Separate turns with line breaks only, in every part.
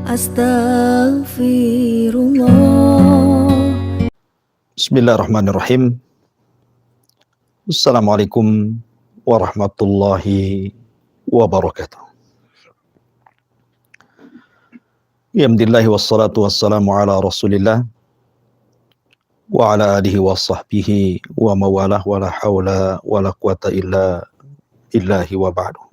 Astaghfirullah.
Bismillahirrahmanirrahim. Assalamualaikum warahmatullahi wabarakatuh. Alhamdulillah wassalatu wassalamu ala Rasulillah wa ala alihi wa sahbihi wa mawalah wa la hawla wa la quwata illa billahi wa ba'du.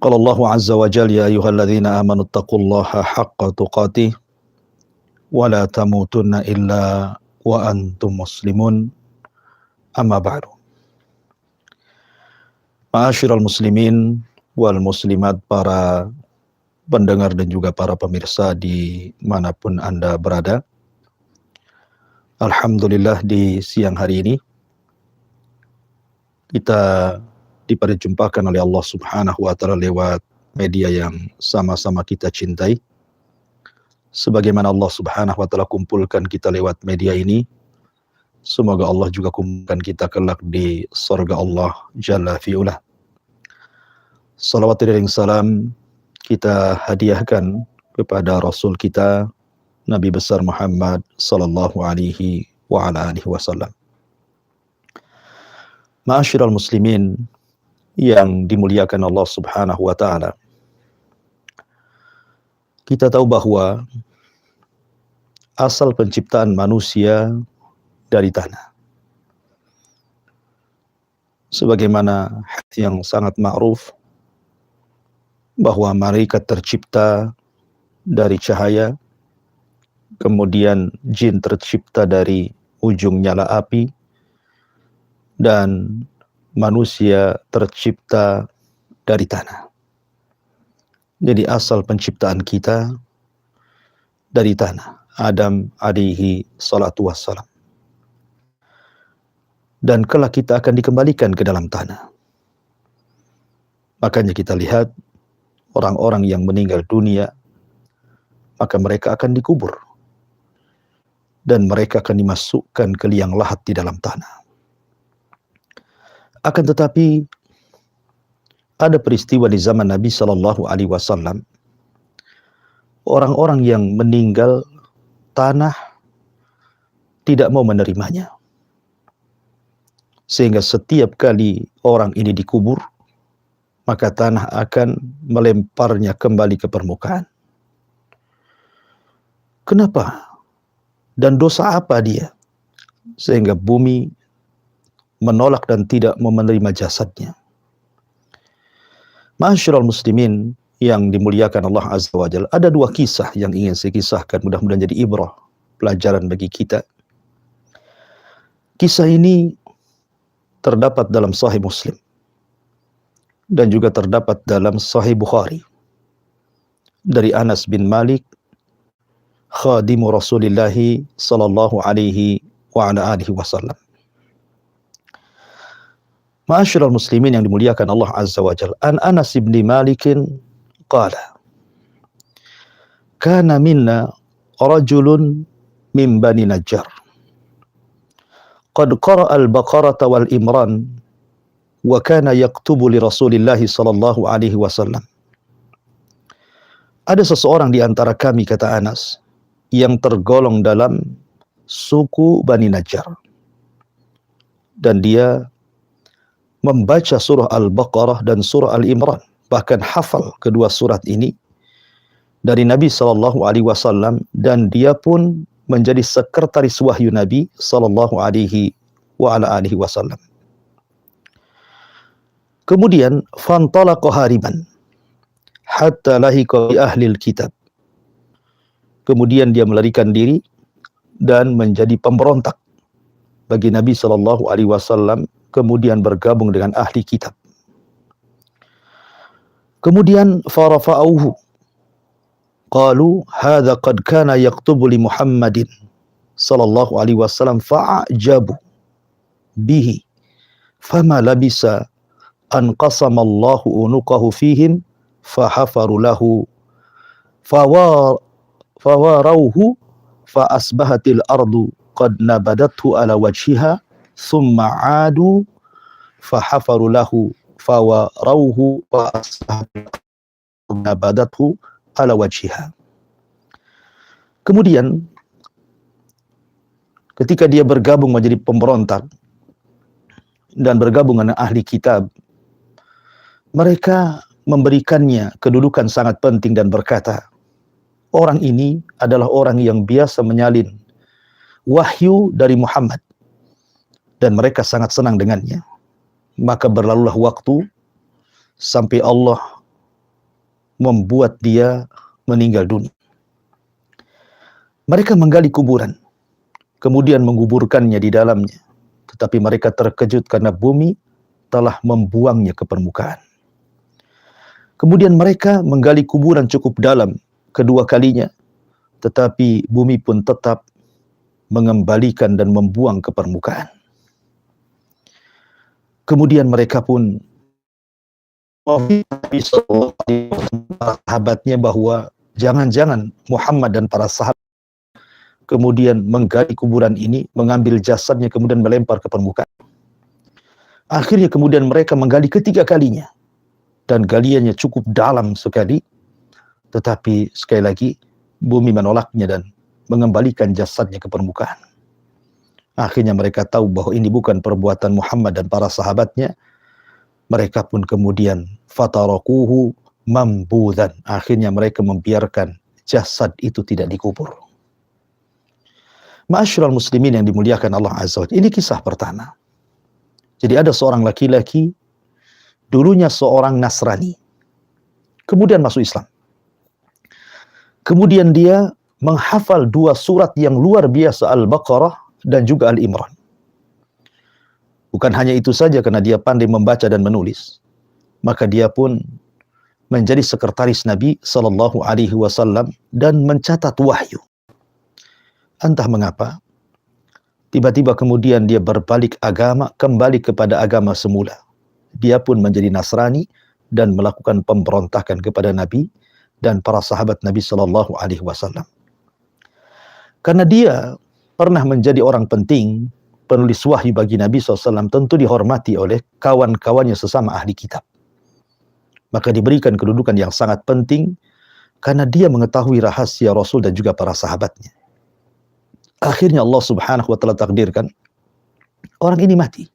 Qala Allahu azza wa jalla ya ayyuhalladzina amanu taqullaha haqqa tuqatih wa la tamutunna illa wa antum muslimun, amma ba'du. Ma'asyiral muslimin wal muslimat, para pendengar dan juga para pemirsa di manapun Anda berada. Alhamdulillah, di siang hari ini kita diperjumpakan oleh Allah Subhanahu wa taala lewat media yang sama-sama kita cintai. Sebagaimana Allah Subhanahu wa taala kumpulkan kita lewat media ini, semoga Allah juga kumpulkan kita kelak di surga Allah Jalla fi'ulah. Salawat dan salam kita hadiahkan kepada Rasul kita, Nabi besar Muhammad sallallahu alaihi wa ala alihi wasallam. Ma'asyiral muslimin yang dimuliakan Allah Subhanahu wa taala. Kita tahu bahwa asal penciptaan manusia dari tanah. Sebagaimana hadits yang sangat ma'ruf bahwa malaikat tercipta dari cahaya, kemudian jin tercipta dari ujung nyala api, dan manusia tercipta dari tanah. Jadi asal penciptaan kita dari tanah, Adam alaihi salatu wassalam. Dan kelak kita akan dikembalikan ke dalam tanah. Makanya kita lihat orang-orang yang meninggal dunia, maka mereka akan dikubur dan mereka akan dimasukkan ke liang lahat di dalam tanah. Akan tetapi ada peristiwa di zaman Nabi Shallallahu Alaihi Wasallam, orang-orang yang meninggal tanah tidak mau menerimanya, sehingga setiap kali orang ini dikubur, maka tanah akan melemparnya kembali ke permukaan. Kenapa? Dan dosa apa dia? Sehingga bumi menolak dan tidak mau menerima jasadnya. Ma'asyiral muslimin yang dimuliakan Allah Azza wa Jalla, ada dua kisah yang ingin saya kisahkan, mudah-mudahan jadi ibrah, pelajaran bagi kita. Kisah ini terdapat dalam Sahih Muslim dan juga terdapat dalam Sahih Bukhari dari Anas bin Malik, khadimu Rasulillah sallallahu alaihi wa ala alihi wasallam. Ma'asyiral muslimin yang dimuliakan Allah Azza wa Jalla, an Anas bin Malik qala kana minna rajulun min bani Najjar qad qara'a al-Baqarah wal Imran wa kana yaktubu li Rasulillah sallallahu alaihi wasallam. Ada seseorang di antara kami, kata Anas, yang tergolong dalam suku Bani Najjar, dan dia membaca surah Al-Baqarah dan surah Al-Imran, bahkan hafal kedua surat ini dari Nabi sallallahu alaihi wasallam, dan dia pun menjadi sekretaris wahyu Nabi sallallahu alaihi wa ala alihi wasallam. Kemudian fantalaqa hariban hatta lahiqa bi ahlil kitab. Kemudian dia melarikan diri dan menjadi pemberontak bagi Nabi sallallahu alaihi wasallam, kemudian bergabung dengan ahli kitab. Kemudian farafa'uhu qalu hadza qad kana yaktubu li Muhammadin sallallahu alaihi wasallam fa'ajabu bihi fama labisa an qasamallahu unuqahu fihim fahafaru lahu fawarauhu fa asbahatil ardu qad nabadathu ala wajhiha thumma adu fahafaru lahu fawarauhu fa asbahatil nabadathu ala wajhiha. Kemudian ketika dia bergabung menjadi pemberontak dan bergabung dengan ahli kitab, mereka memberikannya kedudukan sangat penting dan berkata, orang ini adalah orang yang biasa menyalin wahyu dari Muhammad dan mereka sangat senang dengannya. Maka berlalulah waktu sampai Allah membuat dia meninggal dunia. Mereka menggali kuburan, kemudian menguburkannya di dalamnya. Tetapi mereka terkejut karena bumi telah membuangnya ke permukaan. Kemudian mereka menggali kuburan cukup dalam kedua kalinya, tetapi bumi pun tetap mengembalikan dan membuang ke permukaan. Kemudian mereka pun para sahabatnya bahwa jangan-jangan Muhammad dan para sahabat kemudian menggali kuburan ini, mengambil jasadnya kemudian melempar ke permukaan. Akhirnya kemudian mereka menggali ketiga kalinya dan galiannya cukup dalam sekali, tetapi sekali lagi bumi menolaknya dan mengembalikan jasadnya ke permukaan. Akhirnya mereka tahu bahwa ini bukan perbuatan Muhammad dan para sahabatnya. Mereka pun kemudian fatarakuhu mambudhan. Akhirnya mereka membiarkan jasad itu tidak dikubur. Ma'asyiral muslimin yang dimuliakan Allah Azza wa Jalla. Ini kisah pertama. Jadi ada seorang laki-laki, dulunya seorang Nasrani, kemudian masuk Islam. Kemudian dia menghafal dua surat yang luar biasa, Al-Baqarah dan juga Al-Imran. Bukan hanya itu saja, karena dia pandai membaca dan menulis, maka dia pun menjadi sekretaris Nabi Sallallahu Alaihi Wasallam dan mencatat wahyu. Entah mengapa, tiba-tiba kemudian dia berbalik agama, kembali kepada agama semula. Dia pun menjadi Nasrani dan melakukan pemberontakan kepada Nabi dan para sahabat Nabi Sallallahu Alaihi Wasallam. Karena dia pernah menjadi orang penting, penulis wahyu bagi Nabi SAW, tentu dihormati oleh kawan-kawannya sesama ahli kitab. Maka diberikan kedudukan yang sangat penting karena dia mengetahui rahasia Rasul dan juga para sahabatnya. Akhirnya Allah Subhanahu wa taala takdirkan orang ini mati.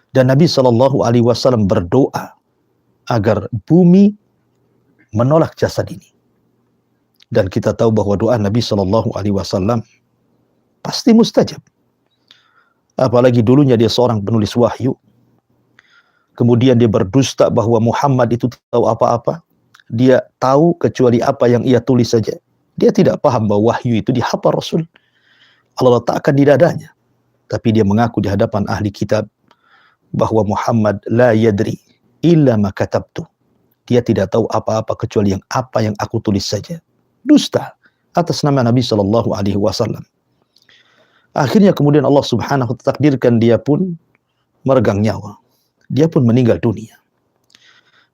Dan Nabi SAW berdoa agar bumi menolak jasad ini. Dan kita tahu bahwa doa Nabi SAW pasti mustajab. Apalagi dulunya dia seorang penulis wahyu. Kemudian dia berdusta bahwa Muhammad itu tahu apa-apa. Dia tahu kecuali apa yang ia tulis saja. Dia tidak paham bahwa wahyu itu dihafal Rasul. Allah letakkan di dadanya. Tapi dia mengaku di hadapan ahli kitab bahwa Muhammad la yadri illa ma katabtu. Dia tidak tahu apa-apa kecuali apa yang aku tulis saja. Dusta atas nama Nabi Sallallahu Alaihi Wasallam. Akhirnya kemudian Allah Subhanahu wa taala takdirkan dia pun meregang nyawa. Dia pun meninggal dunia.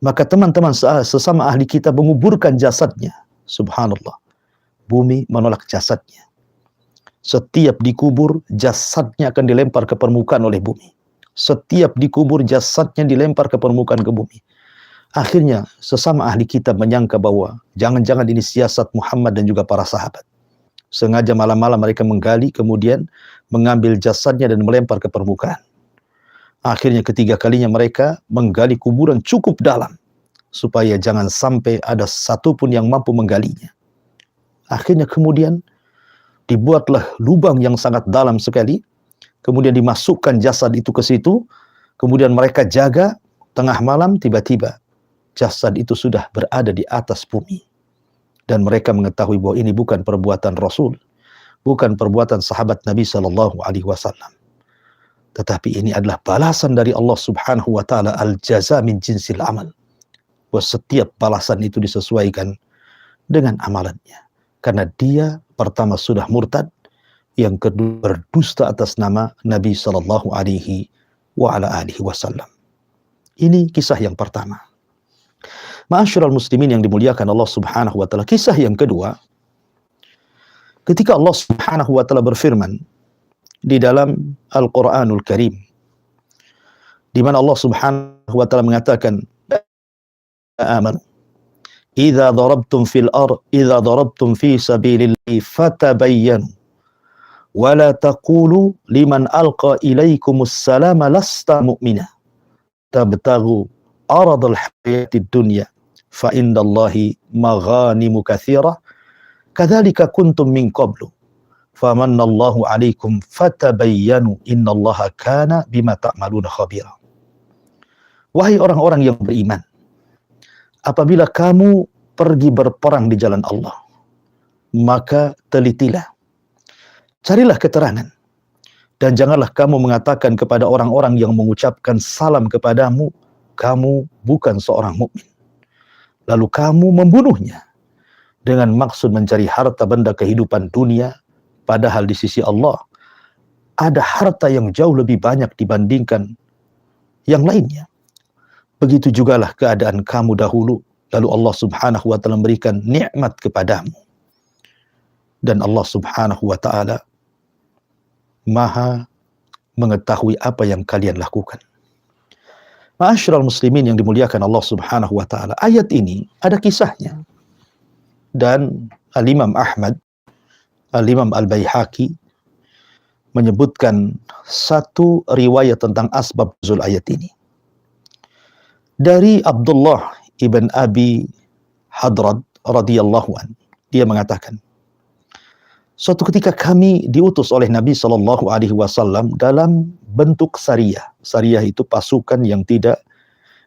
Maka teman-teman sesama ahli kitab menguburkan jasadnya. Subhanallah. Bumi menolak jasadnya. Setiap dikubur, jasadnya akan dilempar ke permukaan oleh bumi. Setiap dikubur, jasadnya dilempar ke permukaan ke bumi. Akhirnya sesama ahli kitab menyangka bahwa jangan-jangan ini siasat Muhammad dan juga para sahabat. Sengaja malam-malam mereka menggali, kemudian mengambil jasadnya dan melempar ke permukaan. Akhirnya ketiga kalinya mereka menggali kuburan cukup dalam, supaya jangan sampai ada satupun yang mampu menggalinya. Akhirnya kemudian dibuatlah lubang yang sangat dalam sekali, kemudian dimasukkan jasad itu ke situ, kemudian mereka jaga, tengah malam tiba-tiba jasad itu sudah berada di atas bumi. Dan mereka mengetahui bahwa ini bukan perbuatan Rasul, bukan perbuatan sahabat Nabi Sallallahu Alaihi Wasallam, tetapi ini adalah balasan dari Allah Subhanahu wa taala, al-jaza min jinsil amal. Bahwa setiap balasan itu disesuaikan dengan amalannya. Karena dia pertama sudah murtad, yang kedua berdusta atas nama Nabi Sallallahu Alaihi Wasallam. Ini kisah yang pertama. Ma'asyiral muslimin yang dimuliakan Allah Subhanahu wa taala, kisah yang kedua, ketika Allah Subhanahu wa taala berfirman di dalam Al-Qur'anul Karim, di mana Allah Subhanahu wa taala mengatakan, "Aman." idza darabtum fi sabilillahi fatabayyanu wa la taqulu liman alqa ilaikumus salama lasta mu'mina tabtaghu aradal hayatid dunya fa indallahi maghanimu katsirah kadzalika kuntum min qablu famanallahu alaikum fatabayyanu innallaha kana bima ta'maluna khabira. Wahai orang-orang yang beriman, apabila kamu pergi berperang di jalan Allah, maka telitilah, carilah keterangan, dan janganlah kamu mengatakan kepada orang-orang yang mengucapkan salam kepadamu, kamu bukan seorang mukmin. Lalu kamu membunuhnya dengan maksud mencari harta benda kehidupan dunia, padahal di sisi Allah ada harta yang jauh lebih banyak dibandingkan yang lainnya. Begitu jugalah keadaan kamu dahulu, lalu Allah subhanahu wa ta'ala memberikan nikmat kepadamu. Dan Allah subhanahu wa ta'ala maha mengetahui apa yang kalian lakukan. Ma'asyiral muslimin yang dimuliakan Allah subhanahu wa ta'ala, ayat ini ada kisahnya. Dan Al-Imam Ahmad, Al-Imam Al-Baihaqi menyebutkan satu riwayat tentang asbab nuzul ayat ini. Dari Abdullah ibn Abi Hadrad radhiyallahu an, dia mengatakan, suatu ketika kami diutus oleh Nabi sallallahu alaihi wasallam dalam bentuk sariyah. Sariyah itu pasukan yang tidak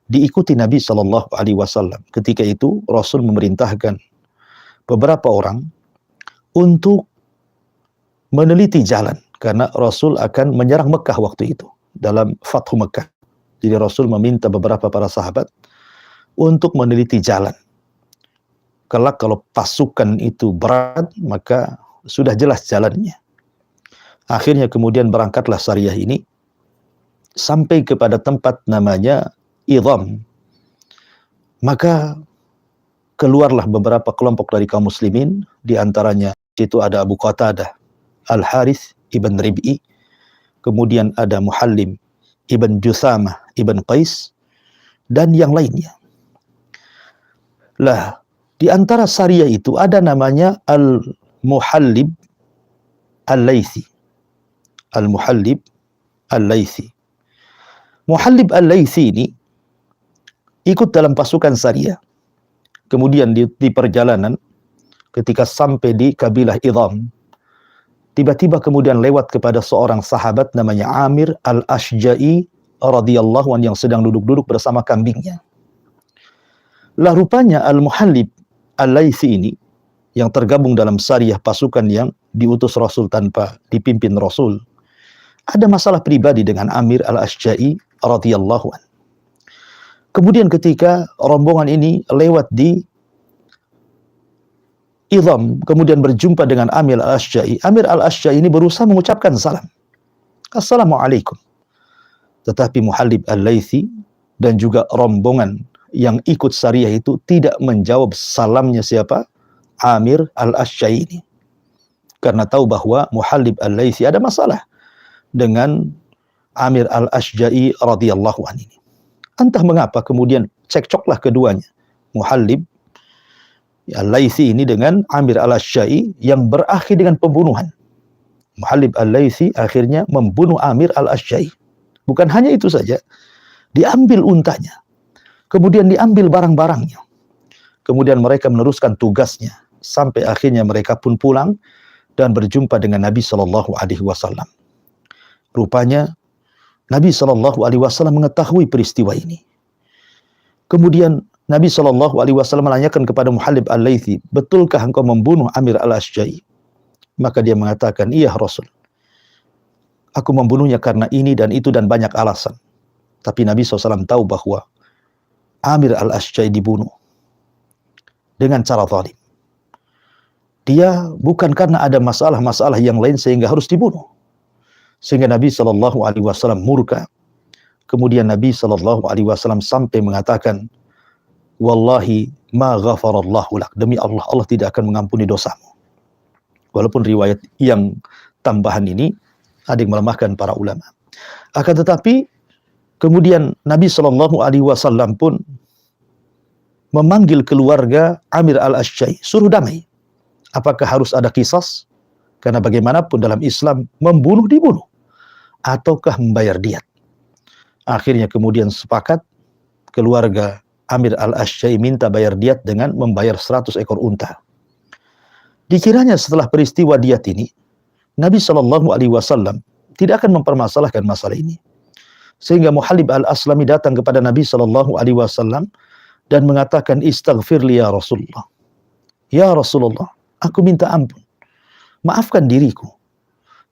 diikuti Nabi sallallahu alaihi wasallam. Ketika itu Rasul memerintahkan beberapa orang untuk meneliti jalan, karena Rasul akan menyerang Mekah waktu itu dalam Fathu Mekah. Jadi Rasul meminta beberapa para sahabat untuk meneliti jalan. Kelak kalau pasukan itu berat, maka sudah jelas jalannya. Akhirnya kemudian berangkatlah sariyah ini sampai kepada tempat namanya Idham. Maka keluarlah beberapa kelompok dari kaum muslimin, di antaranya itu ada Abu Qatadah Al-Harith ibn Rib'i, kemudian ada Muhallim ibn Juthamah ibn Qais, dan yang lainnya. Lah, di antara sariyah itu ada namanya Al-Muhallib Al-Laythi. Al-Muhallib Al-Laythi. Muhallib Al-Laythi ini ikut dalam pasukan sariyah. Kemudian di perjalanan, ketika sampai di kabilah Idham, tiba-tiba kemudian lewat kepada seorang sahabat namanya Amir Al-Ashja'i radhiyallahu anhu yang sedang duduk-duduk bersama kambingnya. Lah rupanya Al-Muhallib Al-Laythi ini yang tergabung dalam sariyah pasukan yang diutus Rasul tanpa dipimpin Rasul, ada masalah pribadi dengan Amir Al-Ashja'i radhiyallahu anhu. Kemudian ketika rombongan ini lewat di Idham, kemudian berjumpa dengan Amir Al-Ashja'i. Amir Al-Ashja'i ini berusaha mengucapkan salam. Assalamualaikum. Tetapi Muhallib Al-Laythi dan juga rombongan yang ikut sariyah itu tidak menjawab salamnya siapa? Amir Al-Ashja'i ini. Karena tahu bahwa Muhallib Al-Laythi ada masalah dengan Amir Al-Ashja'i radhiyallahu anhu ini. Entah mengapa kemudian cekcoklah keduanya. Muhallib Al-Laythi ini dengan Amir Al-Ashja'i yang berakhir dengan pembunuhan. Muhallib Al-Laythi akhirnya membunuh Amir Al-Ashja'i. Bukan hanya itu saja, diambil untanya, kemudian diambil barang-barangnya. Kemudian mereka meneruskan tugasnya sampai akhirnya mereka pun pulang dan berjumpa dengan Nabi sallallahu alaihi wasallam. Rupanya Nabi sallallahu alaihi wasallam mengetahui peristiwa ini. Kemudian Nabi sallallahu alaihi wasallam menanyakan kepada Muhallib Al-Laythi, "Betulkah engkau membunuh Amir Al-Ashja'i?" Maka dia mengatakan, "Iya Rasul. Aku membunuhnya karena ini dan itu dan banyak alasan." Tapi Nabi SAW tahu bahwa Amir Al-Ashja'i dibunuh dengan cara zalim. Dia bukan karena ada masalah-masalah yang lain sehingga harus dibunuh. Sehingga Nabi SAW murka. Kemudian Nabi SAW sampai mengatakan, "Wallahi ma ghafarallahu lak." Demi Allah, Allah tidak akan mengampuni dosamu. Walaupun riwayat yang tambahan ini ada yang melemahkan para ulama. Akan tetapi kemudian Nabi SAW pun memanggil keluarga Amir al-Ashja'i, suruh damai. Apakah harus ada qisas? Karena bagaimanapun dalam Islam membunuh dibunuh, ataukah membayar diat. Akhirnya kemudian sepakat keluarga Amir al-Ashja'i minta bayar diat dengan membayar 100 ekor unta. Dikiranya setelah peristiwa diat ini, Nabi SAW tidak akan mempermasalahkan masalah ini. Sehingga Muhallib al-Aslami datang kepada Nabi SAW dan mengatakan, istaghfirli ya Rasulullah. Ya Rasulullah, aku minta ampun. Maafkan diriku.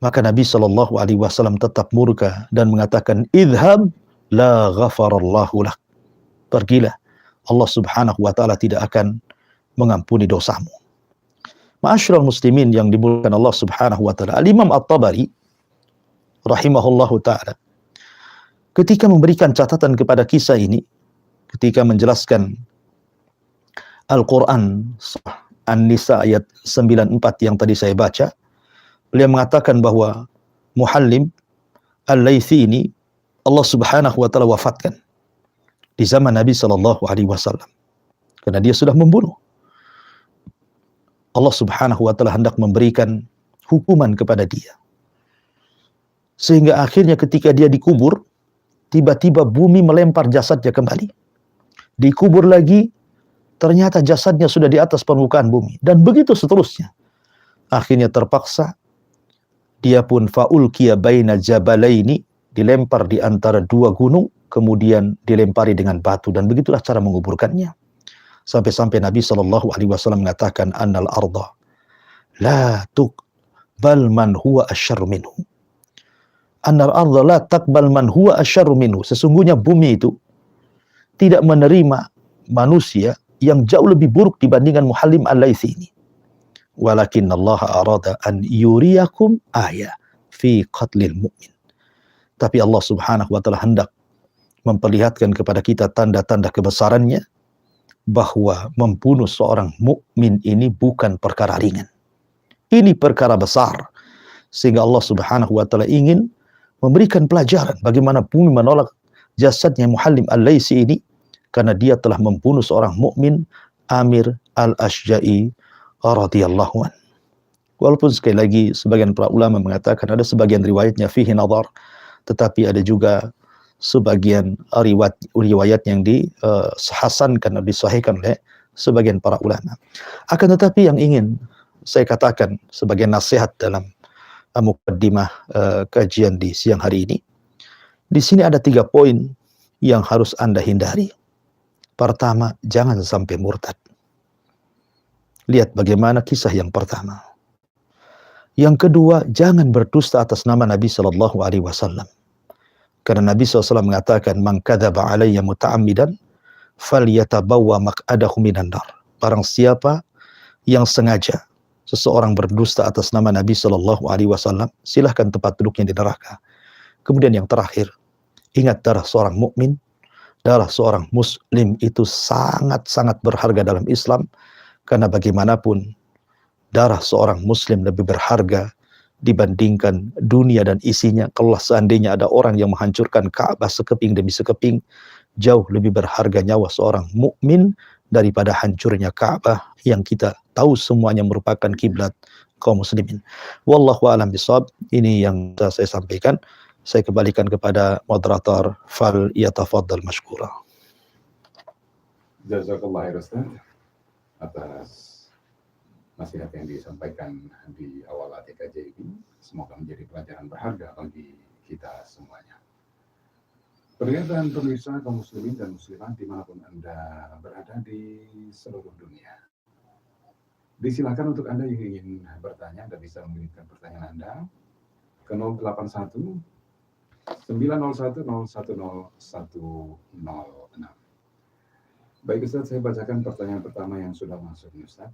Maka Nabi SAW tetap murka dan mengatakan, idhab la ghafarallahu lak. Pergilah, Allah Subhanahu wa ta'ala tidak akan mengampuni dosamu. Ma'asyiral muslimin yang dimuliakan Allah Subhanahu wa ta'ala, Al-Imam At-Tabari rahimahullahu ta'ala ketika memberikan catatan kepada kisah ini, ketika menjelaskan Al-Quran An-Nisa ayat 94 yang tadi saya baca, beliau mengatakan bahwa Muhallim Al-Laythi ini Allah Subhanahu wa ta'ala wafatkan di zaman Nabi SAW karena dia sudah membunuh. Allah Subhanahu wa ta'ala hendak memberikan hukuman kepada dia. Sehingga akhirnya ketika dia dikubur, tiba-tiba bumi melempar jasadnya kembali. Dikubur lagi, ternyata jasadnya sudah di atas permukaan bumi. Dan begitu seterusnya. Akhirnya terpaksa, dia pun fa'ulkiya baina jabalaini, dilempar di antara dua gunung, kemudian dilempari dengan batu. Dan begitulah cara menguburkannya. Sampai-sampai Nabi SAW mengatakan, annal arda la tuqbal man huwa asyarru minhu. Annal arda la taqbal man huwa asyarru minhu. Sesungguhnya bumi itu tidak menerima manusia yang jauh lebih buruk dibandingkan Muhallim al-Laythi ini. Walakin Allah arada an yuriyakum ayah fi qatlil mu'min. Tapi Allah Subhanahu wa ta'ala hendak memperlihatkan kepada kita tanda-tanda kebesarannya, bahwa membunuh seorang mukmin ini bukan perkara ringan. Ini perkara besar. Sehingga Allah Subhanahu wa ta'ala ingin memberikan pelajaran bagaimana bumi menolak jasadnya Muhallim al-Laythi ini karena dia telah membunuh seorang mukmin, Amir al-Ashja'i radhiyallahu anhu. Walaupun sekali lagi sebagian para ulama mengatakan ada sebagian riwayatnya fihi nadhar, tetapi ada juga sebagian riwayat yang dihasankan dan disahihkan oleh sebagian para ulama. Akan tetapi yang ingin saya katakan sebagai nasihat dalam mukaddimah kajian di siang hari ini, di sini ada 3 poin yang harus Anda hindari. Pertama, jangan sampai murtad. Lihat bagaimana kisah yang pertama. Yang kedua, jangan berdusta atas nama Nabi SAW. Karena Nabi SAW mengatakan, man kadzaba alayya muta'ammidan falyatabawwa maq'adahu minan nar. Barang siapa yang sengaja seseorang berdusta atas nama Nabi SAW, silahkan tempat duduknya di neraka. Kemudian yang terakhir, ingat darah seorang mukmin, darah seorang muslim itu sangat-sangat berharga dalam Islam. Karena bagaimanapun darah seorang muslim lebih berharga dibandingkan dunia dan isinya. Kalau seandainya ada orang yang menghancurkan Ka'bah sekeping demi sekeping, jauh lebih berharga nyawa seorang mukmin daripada hancurnya Ka'bah yang kita tahu semuanya merupakan kiblat kaum muslimin. Wallahu a'lam bishawab. Ini yang saya sampaikan. Saya kembalikan kepada moderator, fal yatafaddal mashkura.
Jazakallah khair Ustaz atas nasihat yang disampaikan di awal ATKJ ini. Semoga menjadi pelajaran berharga bagi kita semuanya. Perhatian pemirsa kaum muslimin dan muslimat dimanapun Anda berada di seluruh dunia. Disilakan untuk Anda yang ingin bertanya, Anda bisa mengirimkan pertanyaan Anda ke 081 901 010106. Baik Ustaz, saya bacakan pertanyaan pertama yang sudah masuk Ustaz.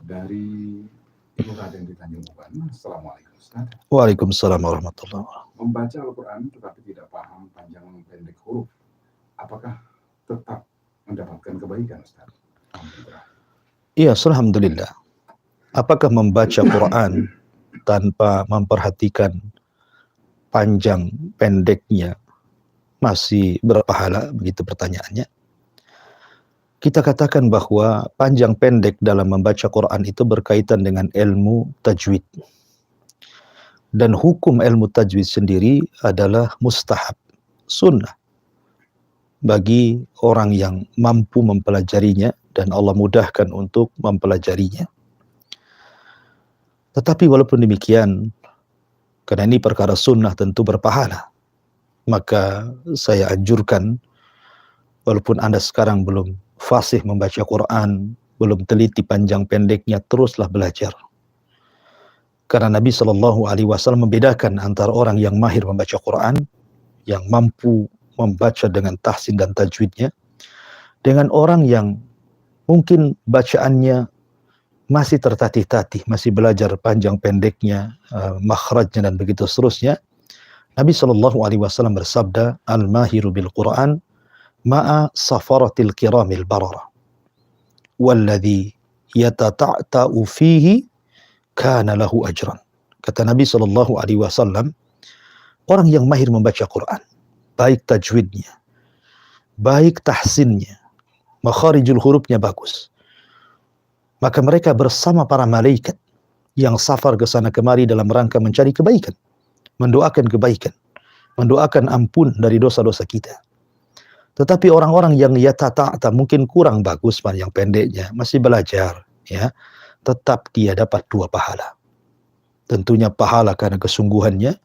Dari Nur Raden di Tanjung Uban. Assalamualaikum Ustaz.
Waalaikumsalam warahmatullahi wabarakatuh.
Membaca Al-Quran tetapi tidak paham panjang pendek huruf, apakah tetap mendapatkan kebaikan Ustaz?
Iya, alhamdulillah. Apakah membaca Quran tanpa memperhatikan panjang pendeknya masih berpahala? Begitu pertanyaannya. kita katakan bahwa panjang pendek dalam membaca Quran itu berkaitan dengan ilmu tajwid. Dan hukum ilmu tajwid sendiri adalah mustahab, sunnah bagi orang yang mampu mempelajarinya dan Allah mudahkan untuk mempelajarinya. Tetapi walaupun demikian, karena ini perkara sunnah tentu berpahala, maka saya anjurkan, walaupun Anda sekarang belum fasih membaca Quran, belum teliti panjang pendeknya, teruslah belajar. Karena Nabi SAW membedakan antara orang yang mahir membaca Quran, yang mampu membaca dengan tahsin dan tajwidnya, dengan orang yang mungkin bacaannya masih tertatih-tatih, masih belajar panjang pendeknya, makhrajnya dan begitu seterusnya. Nabi SAW bersabda, "Al-mahiru bil Quran ma'a safaratil kiramil barara, walladhi yatata'ta'u fihi kana lahu ajran." Kata Nabi SAW, orang yang mahir membaca Quran, baik tajwidnya, baik tahsinnya, makharijul hurufnya bagus, maka mereka bersama para malaikat yang safar ke sana kemari dalam rangka mencari kebaikan, mendoakan kebaikan, mendoakan ampun dari dosa-dosa kita. Tetapi orang-orang yang yata'ta mungkin kurang bagus panjang pendeknya, masih belajar, ya, tetap dia dapat 2 pahala. Tentunya pahala karena kesungguhannya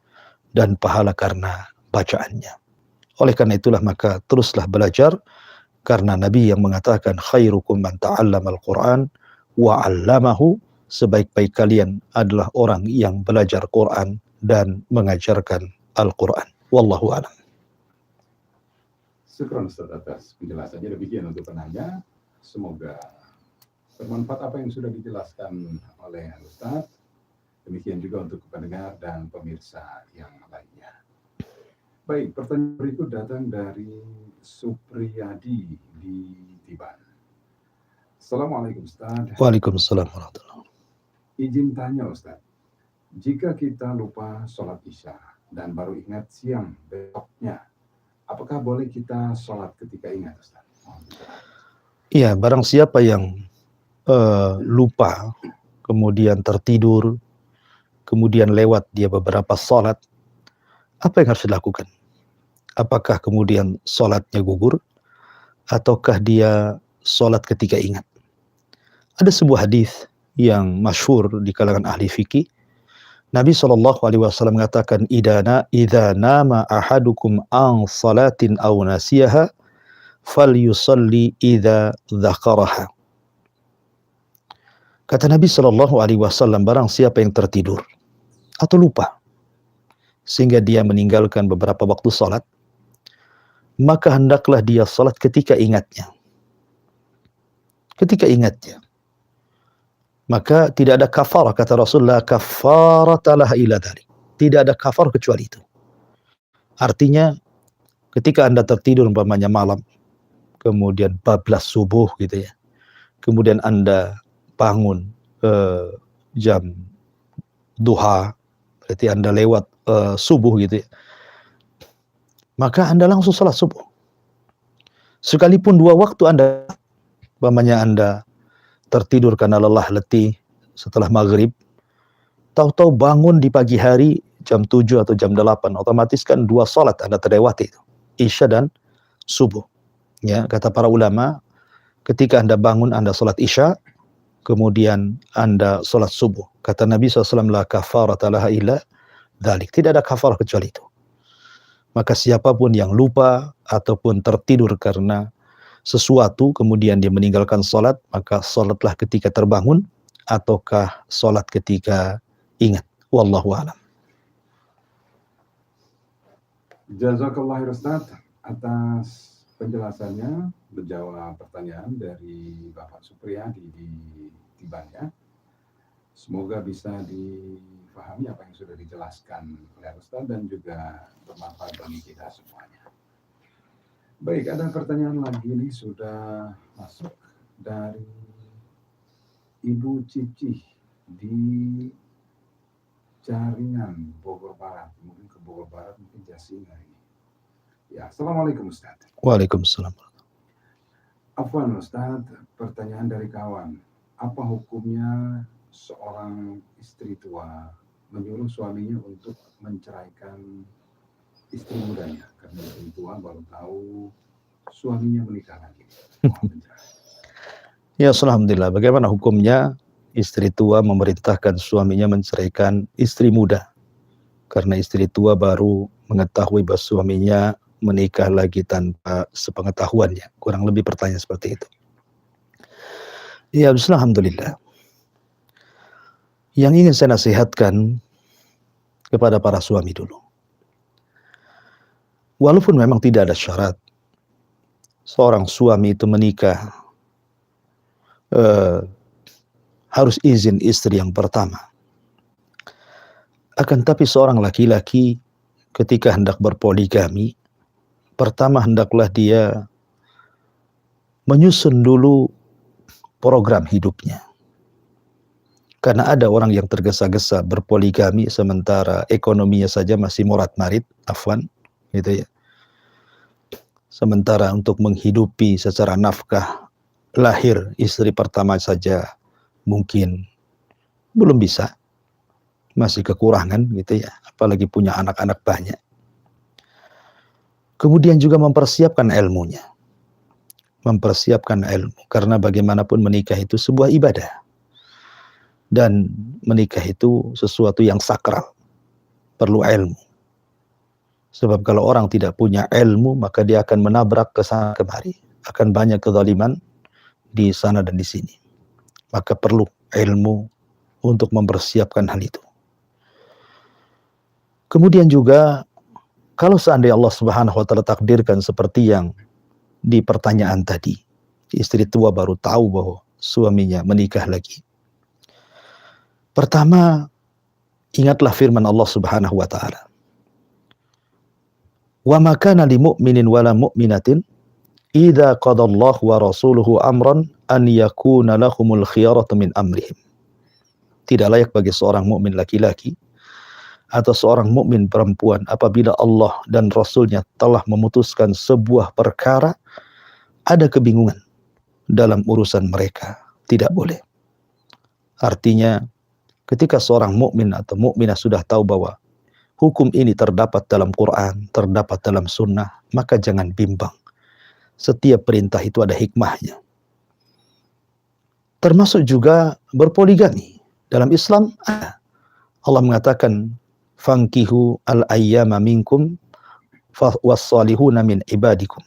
dan pahala karena bacaannya. Oleh karena itulah maka teruslah belajar, karena Nabi yang mengatakan khairukum man ta'allamal Qur'an wa 'allamahu, sebaik-baik kalian adalah orang yang belajar Quran dan mengajarkan Al-Quran. Wallahu a'lam.
Syukran Ustaz atas penjelasannya. Demikian untuk penanya. Semoga bermanfaat apa yang sudah dijelaskan oleh Ustaz. Demikian juga untuk pendengar dan pemirsa yang lainnya. Baik, pertanyaan berikut datang dari Supriyadi di Tiban. Assalamualaikum Ustaz.
Waalaikumsalam warahmatullahi wabarakatuh.
Izin tanya Ustaz, jika kita lupa sholat Isya dan baru ingat siang besoknya, apakah boleh kita sholat ketika ingat Ustaz?
Iya, barang siapa yang lupa, kemudian tertidur, kemudian lewat dia beberapa sholat, apa yang harus dilakukan? Apakah kemudian sholatnya gugur, ataukah dia sholat ketika ingat? Ada sebuah hadis yang masyhur di kalangan ahli fikih. Nabi SAW mengatakan, idza nama ahadukum an salatin aw nasiyaha falyusalli idza dzakaraha. Kata Nabi SAW, barang siapa yang tertidur atau lupa sehingga dia meninggalkan beberapa waktu salat, maka hendaklah dia salat ketika ingatnya. Ketika ingatnya. Maka tidak ada kafarah, kata Rasulullah, kafaratalah ila dzalik. Tidak ada kafarah kecuali itu. Artinya ketika Anda tertidur umpamanya malam, kemudian bablas subuh gitu ya. Kemudian Anda bangun jam duha, berarti Anda lewat subuh gitu ya. Maka Anda langsung salat subuh. Sekalipun 2 waktu Anda, umpamanya Anda tertidur karena lelah letih setelah maghrib, tahu-tahu bangun di pagi hari jam 7 atau jam 8, otomatis kan 2 salat Anda terlewati itu, Isya dan subuh. Ya, kata para ulama, ketika Anda bangun Anda salat Isya, kemudian Anda salat subuh. Kata Nabi SAW, la kafarata laha illa dzalik. Tidak ada kafarah kecuali itu. Maka siapapun yang lupa ataupun tertidur karena sesuatu, kemudian dia meninggalkan sholat, maka sholatlah ketika terbangun, ataukah sholat ketika ingat. Wallahu a'lam.
Jazakallah Ustaz atas penjelasannya, menjawab pertanyaan dari Bapak Supriyadi di Tibannya. Semoga bisa dipahami apa yang sudah dijelaskan oleh Ustaz dan juga bermanfaat bagi kita semuanya. Baik, ada pertanyaan lagi nih sudah masuk dari Ibu Cici di Jaringan, Bogor Barat. Mungkin ke Bogor Barat, mungkin Jasinga ini. Ya, Assalamualaikum Ustaz.
Waalaikumsalam.
Afwan Ustaz, pertanyaan dari kawan. Apa hukumnya seorang istri tua menyuruh suaminya untuk menceraikan istri mudanya? Karena istri tua baru tahu suaminya menikah lagi. Mohon penjelasan.
Ya, alhamdulillah. Bagaimana hukumnya istri tua memerintahkan suaminya menceraikan istri muda? Karena istri tua baru mengetahui bahwa suaminya menikah lagi tanpa sepengetahuannya. Kurang lebih pertanyaan seperti itu. Ya, alhamdulillah. Yang ingin saya nasihatkan kepada para suami dulu. Walaupun memang tidak ada syarat seorang suami itu menikah harus izin istri yang pertama. Akan tapi seorang laki-laki ketika hendak berpoligami, pertama hendaklah dia menyusun dulu program hidupnya. Karena ada orang yang tergesa-gesa berpoligami sementara ekonominya saja masih morat-marit, afwan, gitu ya. Sementara untuk menghidupi secara nafkah lahir istri pertama saja mungkin belum bisa, masih kekurangan gitu ya, apalagi punya anak-anak banyak. Kemudian juga mempersiapkan ilmunya. Mempersiapkan ilmu, karena bagaimanapun menikah itu sebuah ibadah. Dan menikah itu sesuatu yang sakral, perlu ilmu. Sebab kalau orang tidak punya ilmu, maka dia akan menabrak ke sana kemari. Akan banyak kezaliman di sana dan di sini. Maka perlu ilmu untuk mempersiapkan hal itu. Kemudian juga, kalau seandainya Allah Subhanahu wa Ta'ala takdirkan seperti yang di pertanyaan tadi, istri tua baru tahu bahwa suaminya menikah lagi. Pertama, ingatlah firman Allah Subhanahu wa Ta'ala. Wa ma kana li mu'minin wala mu'minatin idza qadallahu wa rasuluhu amran an yakuna lahumul khiyaratu min amrihim. Tidak layak bagi seorang mukmin laki-laki atau seorang mukmin perempuan apabila Allah dan Rasulnya telah memutuskan sebuah perkara, ada kebingungan dalam urusan mereka. Tidak boleh. Artinya, ketika seorang mukmin atau mukminah sudah tahu bahwa hukum ini terdapat dalam Quran, terdapat dalam sunnah, maka jangan bimbang. Setiap perintah itu ada hikmahnya. Termasuk juga berpoligami. Dalam Islam ada. Allah mengatakan, fankihu al-ayyama minkum was-salihuna min ibadikum.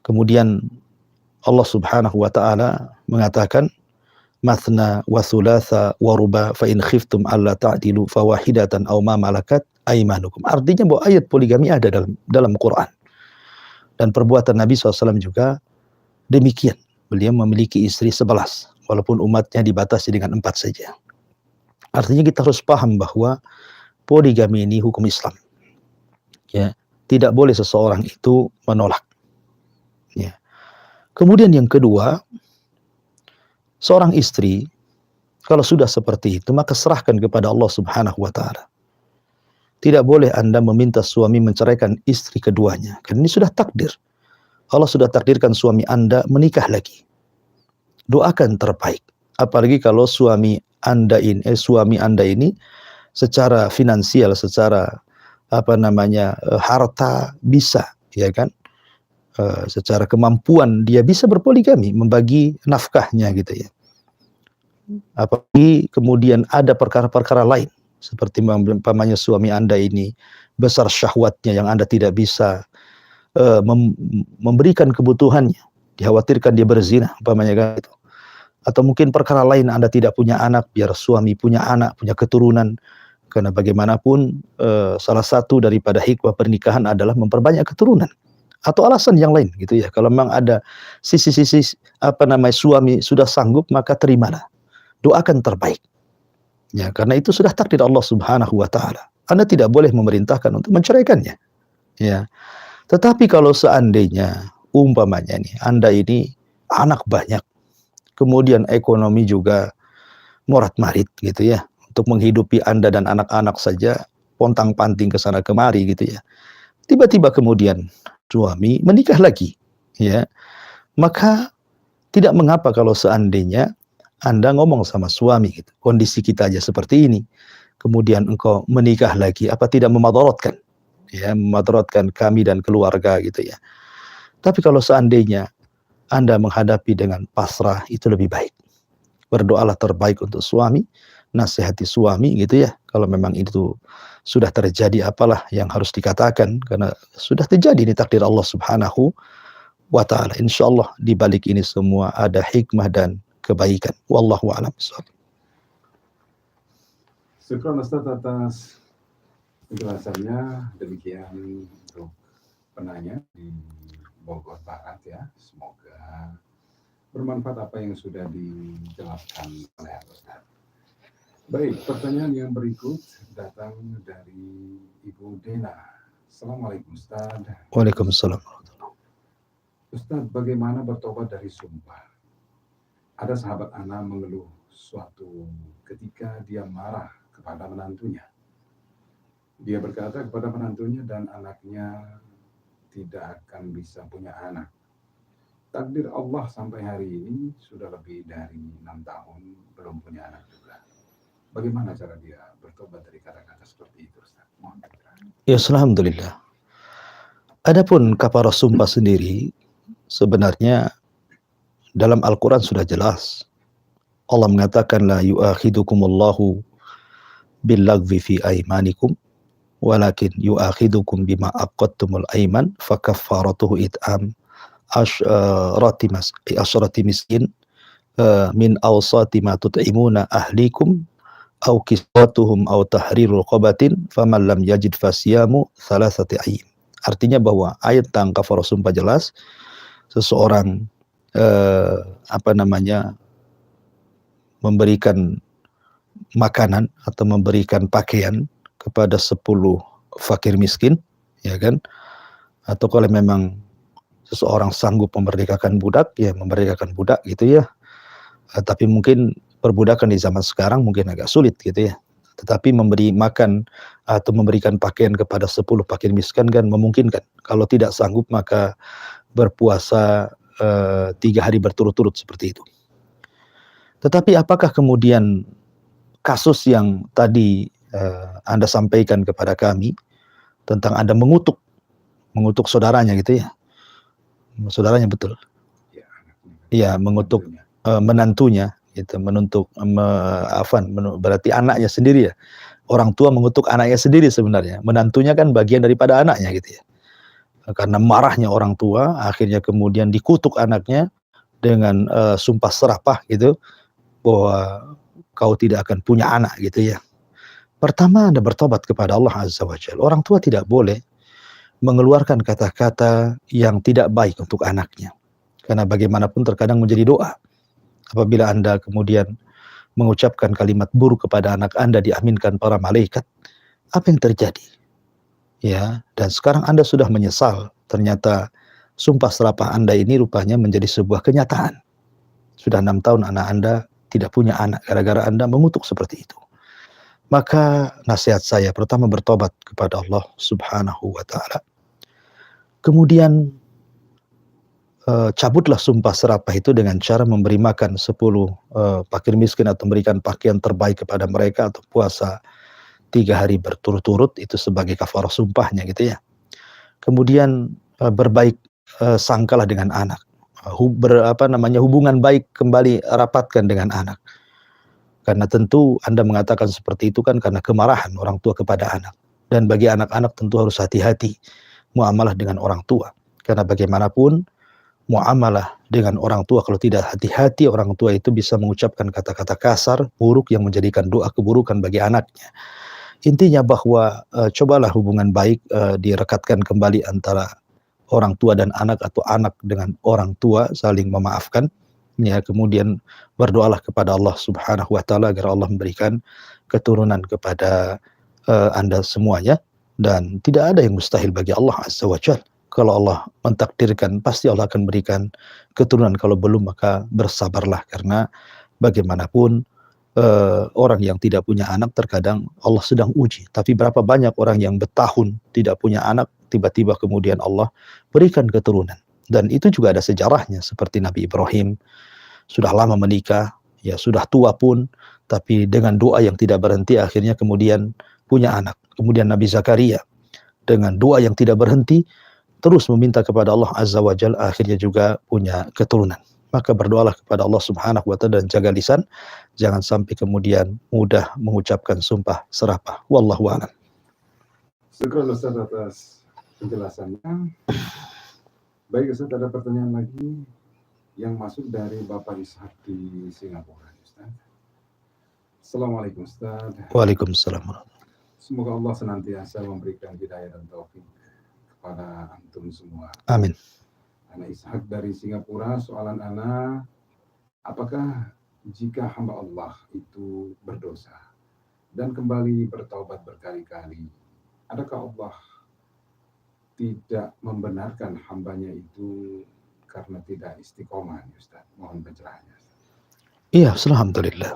Kemudian Allah Subhanahu wa Ta'ala mengatakan, mathna wa thulatha wa ruba fa in khiftum alla ta'dilu fawahidatan aw ma malakat aymanukum. Artinya bahwa ayat poligami ada dalam Quran. Dan perbuatan Nabi SAW juga demikian. Beliau memiliki istri 11, walaupun umatnya dibatasi dengan 4 saja. Artinya kita harus paham bahwa poligami ini hukum Islam. Ya, tidak boleh seseorang itu menolak. Ya. Kemudian yang kedua, seorang istri kalau sudah seperti itu maka serahkan kepada Allah Subhanahu wa Ta'ala. Tidak boleh Anda meminta suami menceraikan istri keduanya, karena ini sudah takdir. Allah sudah takdirkan suami Anda menikah lagi. Doakan terbaik. Apalagi kalau suami Anda ini secara finansial, secara harta bisa, ya kan? Secara kemampuan dia bisa berpoligami, membagi nafkahnya gitu ya. Apalagi kemudian ada perkara-perkara lain seperti umpamanya suami Anda ini besar syahwatnya yang Anda tidak bisa memberikan kebutuhannya, dikhawatirkan dia berzina umpamanya kan itu. Atau mungkin perkara lain Anda tidak punya anak, biar suami punya anak, punya keturunan. Karena bagaimanapun salah satu daripada hikmah pernikahan adalah memperbanyak keturunan. Atau alasan yang lain gitu ya. Kalau memang ada sisi-sisi suami sudah sanggup, maka terimalah. Doakan terbaik. Ya, karena itu sudah takdir Allah Subhanahu wa Ta'ala. Anda tidak boleh memerintahkan untuk menceraikannya. Ya. Tetapi kalau seandainya umpamanya nih, Anda ini anak banyak, kemudian ekonomi juga morat-marit gitu ya, untuk menghidupi Anda dan anak-anak saja pontang-panting ke sana kemari gitu ya. Tiba-tiba kemudian suami menikah lagi, ya. Maka tidak mengapa kalau seandainya Anda ngomong sama suami gitu, kondisi kita aja seperti ini, kemudian engkau menikah lagi, apa tidak memadaratkan? Ya, memadaratkan kami dan keluarga gitu ya. Tapi kalau seandainya Anda menghadapi dengan pasrah, itu lebih baik. Berdoalah terbaik untuk suami, nasihati suami gitu ya. Kalau memang itu sudah terjadi, apalah yang harus dikatakan, karena sudah terjadi ini takdir Allah Subhanahu wa ta'ala. Insyaallah di balik ini semua ada hikmah dan kebaikan. Wallahu a'lam bishawab.
Syukran Ustaz atas penjelasannya. Demikian untuk penanya di Bogor Barat ya. Semoga bermanfaat apa yang sudah dijelaskan oleh Ustaz. Baik, pertanyaan yang berikut datang dari Ibu Dena. Assalamualaikum Ustaz.
Waalaikumsalam.
Ustaz, bagaimana bertobat dari sumpah? Ada sahabat Ana mengeluh suatu ketika dia marah kepada menantunya. Dia berkata kepada menantunya dan anaknya tidak akan bisa punya anak. Takdir Allah sampai hari ini sudah lebih dari 6 tahun belum punya anak juga. Bagaimana cara dia bertobat dari kata-kata seperti itu, Ustaz? Mohon pencerahan.
Ya, alhamdulillah. Adapun kafarah sumpah sendiri sebenarnya dalam Al-Quran sudah jelas. Allah mengatakan la yu'akhidukumullahu billagwi fi aimanikum walakin yu'akhidukum bima aqadtumul aiman fakaffaratuhu it'am asyrati miskin min awsati ma tut'imuna ahlikum aw kiswatuhum aw tahriru raqabatin faman lam yajid fasiyamu thalathati ayyam. Artinya bahwa ayat tentang kafarah sumpah jelas. Seseorang memberikan makanan atau memberikan pakaian kepada 10 fakir miskin, ya kan? Atau kalau memang seseorang sanggup memerdekakan budak, ya memerdekakan budak gitu ya. Tapi mungkin perbudakan di zaman sekarang mungkin agak sulit gitu ya. Tetapi memberi makan atau memberikan pakaian kepada 10 fakir miskin kan memungkinkan. Kalau tidak sanggup maka berpuasa 3 hari berturut-turut seperti itu. Tetapi apakah kemudian kasus yang tadi Anda sampaikan kepada kami tentang Anda mengutuk saudaranya gitu ya? Saudaranya betul? Iya, mengutuk menantunya gitu, berarti anaknya sendiri ya. Orang tua mengutuk anaknya sendiri sebenarnya. Menantunya kan bagian daripada anaknya gitu ya. Karena marahnya orang tua, akhirnya kemudian dikutuk anaknya dengan sumpah serapah gitu, bahwa kau tidak akan punya anak gitu ya. Pertama, Anda bertobat kepada Allah Azza wa Jalla. Orang tua tidak boleh mengeluarkan kata-kata yang tidak baik untuk anaknya. Karena bagaimanapun terkadang menjadi doa. Apabila Anda kemudian mengucapkan kalimat buruk kepada anak Anda diaminkan para malaikat, apa yang terjadi? Ya, dan sekarang Anda sudah menyesal. Ternyata sumpah serapah Anda ini rupanya menjadi sebuah kenyataan. Sudah 6 tahun anak Anda tidak punya anak gara-gara Anda mengutuk seperti itu. Maka nasihat saya pertama bertobat kepada Allah Subhanahu wa ta'ala. Kemudian cabutlah sumpah serapah itu dengan cara memberi makan 10 fakir miskin atau memberikan pakaian terbaik kepada mereka atau puasa 3 hari berturut-turut, itu sebagai kafarah sumpahnya gitu ya. Kemudian berbaik sangkalah dengan anak. Hubungan baik kembali rapatkan dengan anak. Karena tentu Anda mengatakan seperti itu kan karena kemarahan orang tua kepada anak. Dan bagi anak-anak tentu harus hati-hati muamalah dengan orang tua. Karena bagaimanapun muamalah dengan orang tua kalau tidak hati-hati, orang tua itu bisa mengucapkan kata-kata kasar, buruk yang menjadikan doa keburukan bagi anaknya. Intinya bahwa cobalah hubungan baik direkatkan kembali antara orang tua dan anak atau anak dengan orang tua, saling memaafkan. Ya, kemudian berdoalah kepada Allah Subhanahu wa ta'ala agar Allah memberikan keturunan kepada Anda semuanya, dan tidak ada yang mustahil bagi Allah Azza wa Jalla. Kalau Allah mentakdirkan, pasti Allah akan berikan keturunan. Kalau belum, maka bersabarlah, karena bagaimanapun orang yang tidak punya anak terkadang Allah sedang uji. Tapi berapa banyak orang yang bertahun tidak punya anak, tiba-tiba kemudian Allah berikan keturunan. Dan itu juga ada sejarahnya, seperti Nabi Ibrahim sudah lama menikah, ya sudah tua pun, tapi dengan doa yang tidak berhenti akhirnya kemudian punya anak. Kemudian Nabi Zakaria dengan doa yang tidak berhenti terus meminta kepada Allah Azza wa Jalla, akhirnya juga punya keturunan. Maka berdoalah kepada Allah Subhanahu wa Ta'ala dan jaga lisan, jangan sampai kemudian mudah mengucapkan sumpah serapah. Wallahu a'lam.
Syukur Ustaz atas penjelasannya. Baik Ustaz, ada pertanyaan lagi yang masuk dari Bapak Ishak di Singapura, Ustaz. Assalamualaikum Ustaz.
Waalaikumsalam.
Semoga Allah senantiasa memberikan hidayah dan taufik kepada antum semua.
Amin.
Ana Ishak dari Singapura, soalan Ana, apakah jika hamba Allah itu berdosa dan kembali bertaubat berkali-kali, adakah Allah tidak membenarkan hambanya itu karena tidak istiqomah, Ustaz? Mohon pencerahannya.
Iya, alhamdulillah.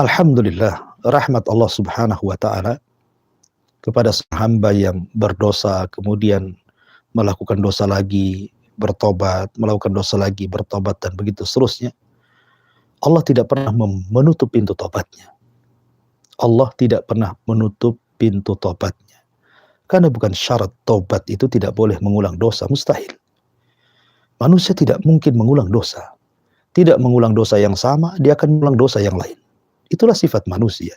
Alhamdulillah, rahmat Allah Subhanahu wa Ta'ala kepada hamba yang berdosa kemudian melakukan dosa lagi, bertobat, melakukan dosa lagi, bertobat, dan begitu seterusnya. Allah tidak pernah menutup pintu tobatnya. Allah tidak pernah menutup pintu tobatnya. Karena bukan syarat tobat itu tidak boleh mengulang dosa, mustahil. Manusia tidak mungkin mengulang dosa. Tidak mengulang dosa yang sama, dia akan mengulang dosa yang lain. Itulah sifat manusia.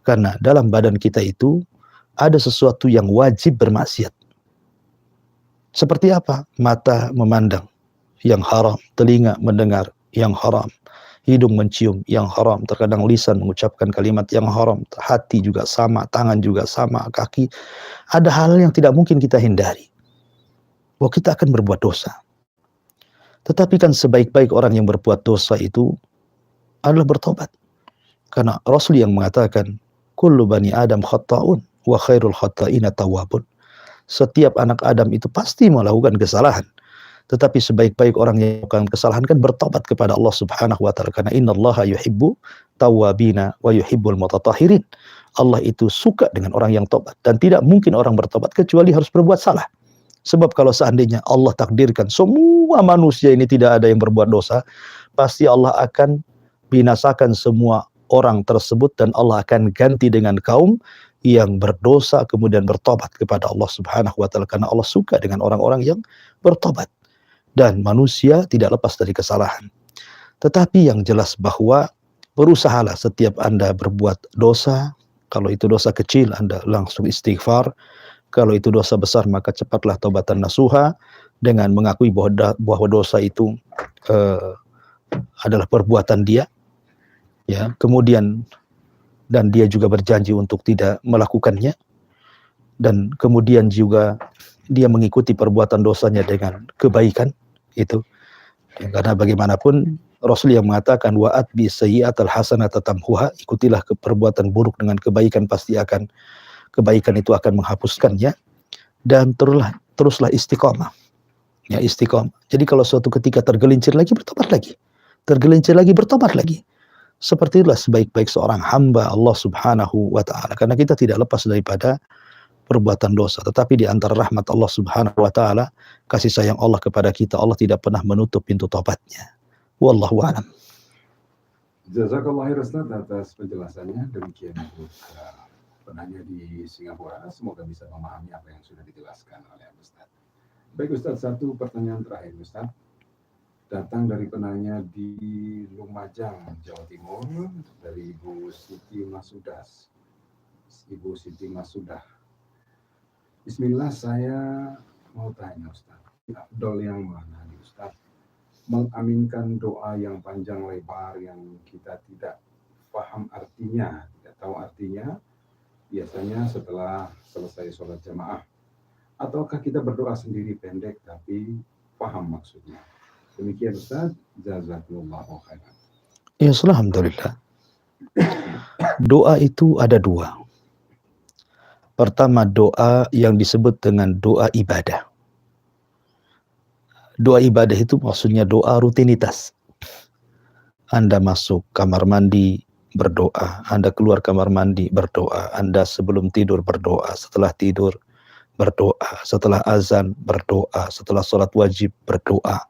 Karena dalam badan kita itu ada sesuatu yang wajib bermaksiat. Seperti apa? Mata memandang yang haram, telinga mendengar yang haram, hidung mencium yang haram, terkadang lisan mengucapkan kalimat yang haram, hati juga sama, tangan juga sama, kaki. Ada hal yang tidak mungkin kita hindari. Bahwa kita akan berbuat dosa. Tetapi kan sebaik-baik orang yang berbuat dosa itu adalah bertobat. Karena Rasul yang mengatakan, kullu bani Adam khatta'un wa khairul khatta'ina tawwabun. Setiap anak Adam itu pasti melakukan kesalahan. Tetapi sebaik-baik orang yang melakukan kesalahan kan bertobat kepada Allah Subhanahu wa Ta'ala. Karena innallaha yuhibbu tawwabina wa yuhibbul mutatahhirin. Allah itu suka dengan orang yang tobat. Dan tidak mungkin orang bertobat kecuali harus berbuat salah. Sebab kalau seandainya Allah takdirkan semua manusia ini tidak ada yang berbuat dosa, pasti Allah akan binasakan semua orang tersebut dan Allah akan ganti dengan kaum yang berdosa kemudian bertobat kepada Allah Subhanahu wa Ta'ala, karena Allah suka dengan orang-orang yang bertobat. Dan manusia tidak lepas dari kesalahan. Tetapi yang jelas bahwa berusahalah setiap Anda berbuat dosa. Kalau itu dosa kecil, Anda langsung istighfar. Kalau itu dosa besar, maka cepatlah taubatan nasuha dengan mengakui bahwa dosa itu adalah perbuatan dia. Ya, kemudian dan dia juga berjanji untuk tidak melakukannya, dan kemudian juga dia mengikuti perbuatan dosanya dengan kebaikan itu. Ya, karena bagaimanapun Rasul yang mengatakan wa'at bi sayyi'atal hasanata tamhuha, ikutilah perbuatan buruk dengan kebaikan, pasti akan kebaikan itu akan menghapuskannya. Dan teruslah istiqomah. Ya, istiqomah. Jadi kalau suatu ketika tergelincir lagi, bertobat lagi. Tergelincir lagi, bertobat lagi. Seperti itulah sebaik-baik seorang hamba Allah Subhanahu wa Ta'ala. Karena kita tidak lepas daripada perbuatan dosa. Tetapi di antara rahmat Allah Subhanahu wa Ta'ala, kasih sayang Allah kepada kita, Allah tidak pernah menutup pintu taubatnya. Wallahu a'lam.
Jazakallah khair Ustaz atas penjelasannya. Demikian untuk penanya di Singapura. Semoga bisa memahami apa yang sudah dijelaskan oleh Ustaz. Baik Ustaz, satu pertanyaan terakhir Ustaz. Datang dari penanya di Lumajang, Jawa Timur, dari Ibu Siti Masudas. Ibu Siti Masudah. Bismillah, saya mau tanya Ustaz, afdol yang mana nih Ustaz? Mengaminkan doa yang panjang lebar yang kita tidak paham artinya, tidak tahu artinya, biasanya setelah selesai sholat jamaah. Ataukah kita berdoa sendiri pendek tapi paham maksudnya? Demikian Ustaz, jazakumullahu khairan.
Ya, alhamdulillah. Doa itu ada dua. Pertama, doa yang disebut dengan doa ibadah. Doa ibadah itu maksudnya doa rutinitas. Anda masuk kamar mandi, berdoa. Anda keluar kamar mandi, berdoa. Anda sebelum tidur berdoa. Setelah tidur, berdoa, setelah azan berdoa, setelah sholat wajib berdoa.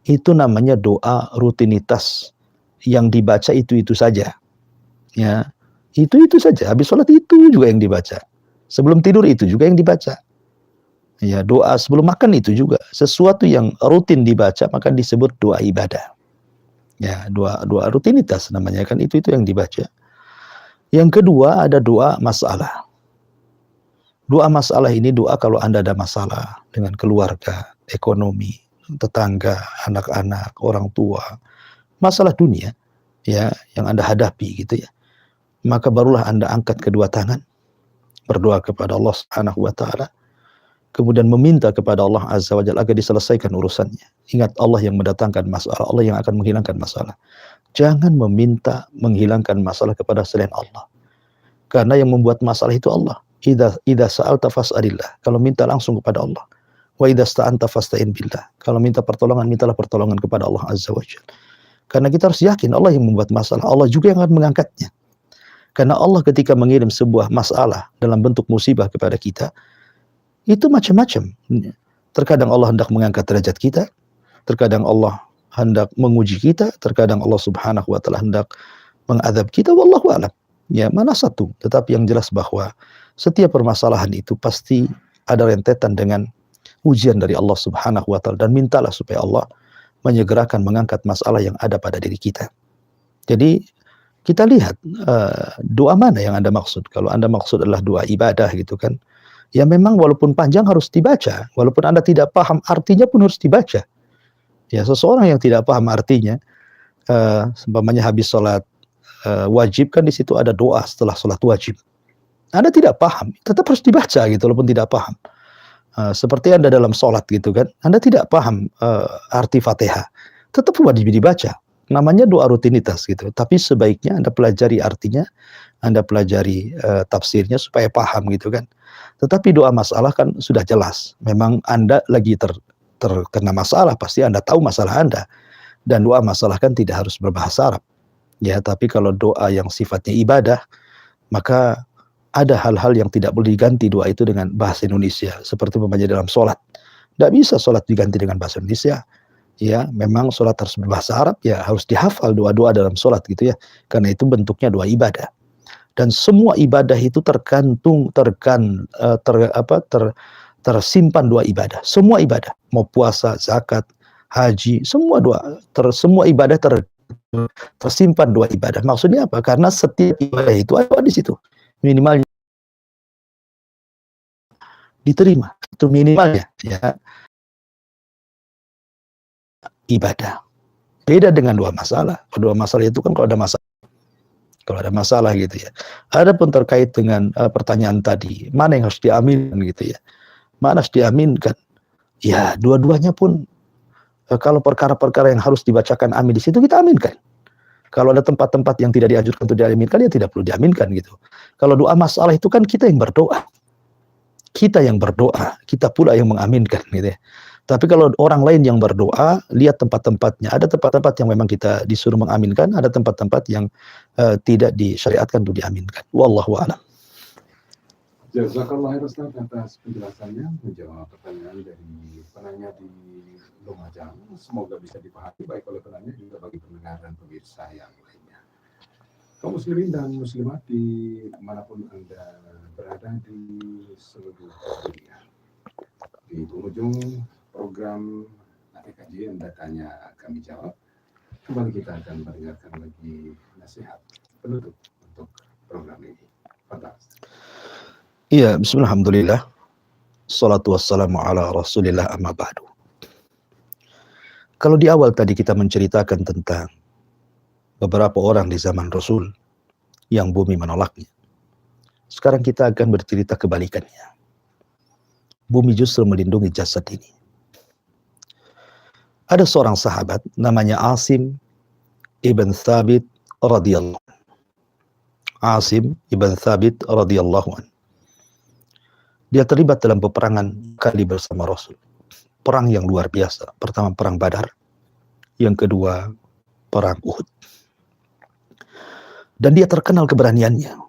Itu namanya doa rutinitas yang dibaca itu saja. Ya, itu saja. Habis sholat itu juga yang dibaca. Sebelum tidur itu juga yang dibaca. Ya, doa sebelum makan itu juga. Sesuatu yang rutin dibaca maka disebut doa ibadah. Ya, doa rutinitas namanya kan, itu yang dibaca. Yang kedua ada doa masalah. Doa masalah ini doa kalau Anda ada masalah dengan keluarga, ekonomi, tetangga, anak-anak, orang tua, masalah dunia ya yang Anda hadapi gitu ya. Maka barulah Anda angkat kedua tangan, berdoa kepada Allah Subhanahu wa taala, kemudian meminta kepada Allah Azza wa Jalla agar diselesaikan urusannya. Ingat, Allah yang mendatangkan masalah, Allah yang akan menghilangkan masalah. Jangan meminta menghilangkan masalah kepada selain Allah. Karena yang membuat masalah itu Allah. Idza sa'alta fas'alillah. Kalau minta langsung kepada Allah. Wa idza sta'anta fasta'in billah. Kalau minta pertolongan, mintalah pertolongan kepada Allah Azza wa Jalla. Karena kita harus yakin Allah yang membuat masalah, Allah juga yang akan mengangkatnya. Karena Allah ketika mengirim sebuah masalah dalam bentuk musibah kepada kita, itu macam-macam. Terkadang Allah hendak mengangkat derajat kita, terkadang Allah hendak menguji kita, terkadang Allah Subhanahu wa taala hendak mengadab kita, wallahu a'lam. Ya, mana satu, tetapi yang jelas bahwa setiap permasalahan itu pasti ada rentetan dengan ujian dari Allah Subhanahu wa taala, dan mintalah supaya Allah menyegerakan mengangkat masalah yang ada pada diri kita. Jadi kita lihat doa mana yang Anda maksud. Kalau Anda maksud adalah doa ibadah gitu kan, ya memang walaupun panjang harus dibaca, walaupun Anda tidak paham artinya pun harus dibaca. Ya, seseorang yang tidak paham artinya, seumpamanya habis sholat wajib kan di situ ada doa setelah sholat wajib. Anda tidak paham, tetap harus dibaca gitu walaupun tidak paham. Seperti Anda dalam sholat gitu kan, Anda tidak paham arti Fatihah, tetap wajib dibaca. Namanya doa rutinitas gitu. Tapi sebaiknya Anda pelajari artinya, Anda pelajari tafsirnya supaya paham gitu kan. Tetapi doa masalah kan sudah jelas. Memang Anda lagi terkena masalah, pasti Anda tahu masalah Anda. Dan doa masalah kan tidak harus berbahasa Arab. Ya, tapi kalau doa yang sifatnya ibadah, maka ada hal-hal yang tidak boleh diganti doa itu dengan bahasa Indonesia. Seperti umpamanya dalam sholat. Tidak bisa sholat diganti dengan bahasa Indonesia. Ya, memang sholat harus berbahasa Arab, ya harus dihafal doa-doa dalam sholat gitu ya. Karena itu bentuknya doa ibadah. Dan semua ibadah itu tersimpan doa ibadah. Semua ibadah, mau puasa, zakat, haji, semua doa, semua ibadah tersimpan doa ibadah. Maksudnya apa? Karena setiap ibadah itu ada doa di situ. Minimalnya diterima. Itu minimalnya ya. Ibadah. Beda dengan doa masalah. Doa masalah itu kan kalau ada masalah gitu ya. Adapun terkait dengan pertanyaan tadi, mana yang harus diaminkan gitu ya. Mana harus diaminkan? Ya, dua-duanya pun kalau perkara-perkara yang harus dibacakan amin di situ kita aminkan. Kalau ada tempat-tempat yang tidak dianjurkan untuk diaminkan, ya tidak perlu diaminkan gitu. Kalau doa masalah itu kan kita yang berdoa. Kita yang berdoa, kita pula yang mengaminkan gitu ya. Tapi kalau orang lain yang berdoa, lihat tempat-tempatnya. Ada tempat-tempat yang memang kita disuruh mengaminkan, ada tempat-tempat yang tidak disyariatkan untuk diaminkan. Wallahu a'lam.
Jazakallah khairan atas penjelasannya, menjawab pertanyaan dari penanya di Lumajang. Semoga bisa dipahami baik oleh penanya juga bagi pendengar dan pemirsa yang lainnya. Kaum muslimin dan muslimat di manapun Anda berada di seluruh dunia. Di penghujung program ATKJ Anda Tanya Kami Jawab, kembali kita akan mendengarkan lagi nasihat penutup untuk program ini. Fantastis.
Iya, bismillahirrahmanirrahim. Salatu wassalamu ala rasulillah amma ba'du. Kalau di awal tadi kita menceritakan tentang beberapa orang di zaman Rasul yang bumi menolaknya. Sekarang kita akan bercerita kebalikannya. Bumi justru melindungi jasad ini. Ada seorang sahabat namanya Asim ibn Thabit radhiyallahu anhu. Asim ibn Thabit radhiyallahu anhu. Dia terlibat dalam peperangan kali bersama Rasul. Perang yang luar biasa. Pertama perang Badar, yang kedua perang Uhud. Dan dia terkenal keberaniannya.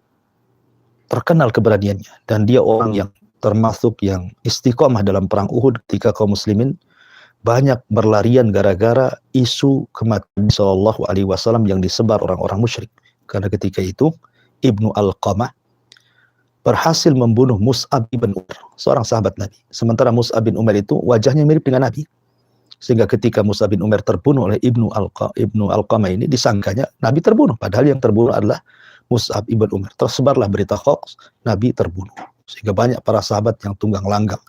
Dan dia orang yang termasuk yang istiqomah dalam perang Uhud ketika kaum muslimin banyak berlarian gara-gara isu kematian Shallallahu Alaihi Wasallam yang disebar orang-orang musyrik. Karena ketika itu Ibnu Alqamah berhasil membunuh Mus'ab ibn Umar, seorang sahabat Nabi. Sementara Mus'ab bin Umar itu wajahnya mirip dengan Nabi. Sehingga ketika Mus'ab bin Umar terbunuh oleh Ibnu Alqamah ini, disangkanya Nabi terbunuh. Padahal yang terbunuh adalah Mus'ab ibn Umar. Tersebarlah berita hoax, Nabi terbunuh. Sehingga banyak para sahabat yang tunggang langgang.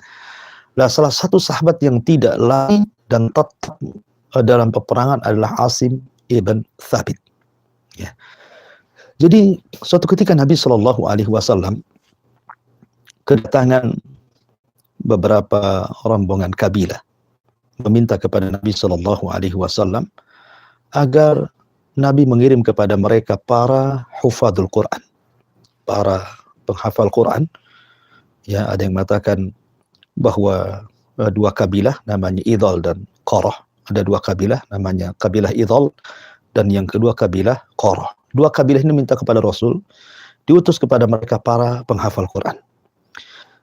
Nah, salah satu sahabat yang tidak lari dan tetap dalam peperangan adalah Asim ibn Thabit. Ya. Jadi suatu ketika Nabi Shallallahu Alaihi Wasallam kedatangan beberapa rombongan kabilah meminta kepada Nabi Shallallahu Alaihi Wasallam agar Nabi mengirim kepada mereka para hufadzul Quran, para penghafal Quran. Ya, ada yang mengatakan bahwa dua kabilah namanya Idhal dan Qarah. Ada dua kabilah namanya kabilah Idhal dan yang kedua kabilah Qarah. Dua kabilah ini minta kepada Rasul diutus kepada mereka para penghafal Quran.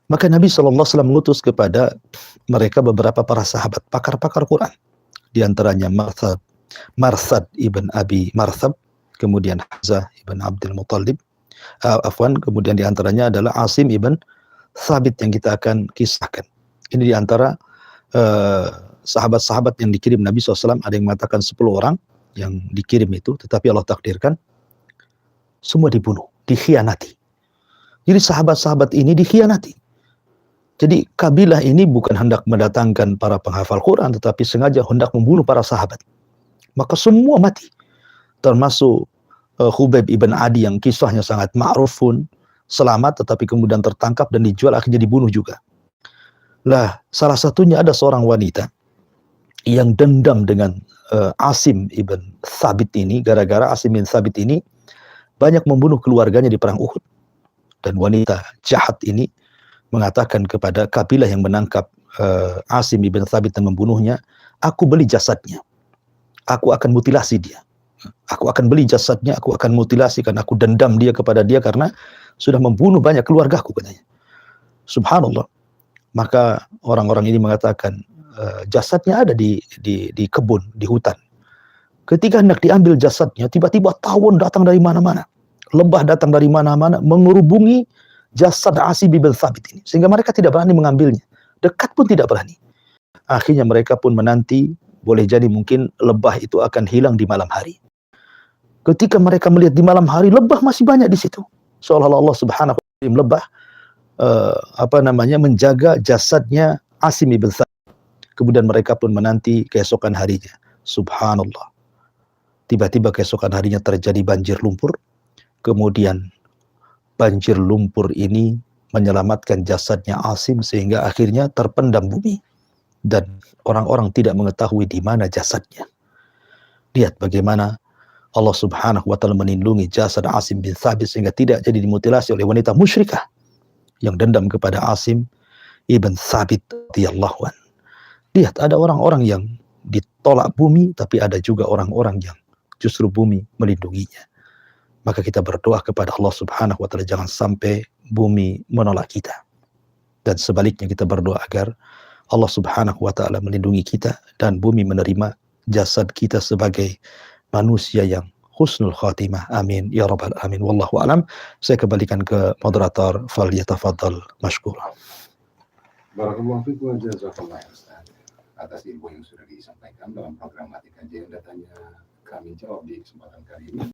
Maka Nabi SAW mengutus kepada mereka beberapa para sahabat pakar-pakar Quran. Di antaranya Marsad ibn Abi Marsab, kemudian Hamzah ibn Abdul Muttalib, kemudian di antaranya adalah Asim ibn Thabit yang kita akan kisahkan. Ini di antara sahabat-sahabat yang dikirim Nabi SAW. Ada yang mengatakan 10 orang yang dikirim itu, tetapi Allah takdirkan semua dibunuh, dikhianati. Jadi sahabat-sahabat ini dikhianati. Jadi kabilah ini bukan hendak mendatangkan para penghafal Quran, tetapi sengaja hendak membunuh para sahabat. Maka semua mati. Termasuk Khubayb ibn Adi yang kisahnya sangat ma'rufun, selamat tetapi kemudian tertangkap dan dijual, akhirnya dibunuh juga. Lah, salah satunya ada seorang wanita yang dendam dengan Asim ibn Thabit ini, gara-gara Asim ibn Thabit ini banyak membunuh keluarganya di perang Uhud. Dan wanita jahat ini mengatakan kepada kabilah yang menangkap Asim ibn Thabit dan membunuhnya, aku beli jasadnya, aku akan mutilasi dia. Aku akan beli jasadnya, aku akan mutilasi karena aku dendam dia kepada dia karena sudah membunuh banyak keluargaku, katanya. Subhanallah. Maka orang-orang ini mengatakan jasadnya ada di kebun, di hutan. Ketika hendak diambil jasadnya, tiba-tiba tawon datang dari mana-mana, lebah datang dari mana-mana, mengerubungi jasad Asim bin Thabit ini, sehingga mereka tidak berani mengambilnya, dekat pun tidak berani. Akhirnya mereka pun menanti, boleh jadi mungkin lebah itu akan hilang di malam hari. Ketika mereka melihat di malam hari, lebah masih banyak di situ. Seolah-olah Allah Subhanahu wa Ta'ala lebah menjaga jasadnya Asim bin Thabit. Kemudian mereka pun menanti keesokan harinya. Subhanallah. Tiba-tiba keesokan harinya terjadi banjir lumpur. Kemudian banjir lumpur ini menyelamatkan jasadnya Asim sehingga akhirnya terpendam bumi. Dan orang-orang tidak mengetahui di mana jasadnya. Lihat bagaimana Allah Subhanahu wa Ta'ala melindungi jasad Asim bin Thabit sehingga tidak jadi dimutilasi oleh wanita musyrikah yang dendam kepada Asim ibn Thabit radhiyallahu anhu. Lihat, ada orang-orang yang ditolak bumi, tapi ada juga orang-orang yang justru bumi melindunginya. Maka kita berdoa kepada Allah Subhanahu wa Ta'ala jangan sampai bumi menolak kita. Dan sebaliknya kita berdoa agar Allah Subhanahu wa Ta'ala melindungi kita dan bumi menerima jasad kita sebagai manusia yang husnul khatimah. Amin ya rabbal alamin. Wallahu alam. Saya kembalikan ke moderator, falyatafaddal mashkura.
Barakallahu fiik wa jazakallahu khairan atas ilmu yang sudah disampaikan dalam program Mati Kajian. Datanya kami jawab di kesempatan kali ini.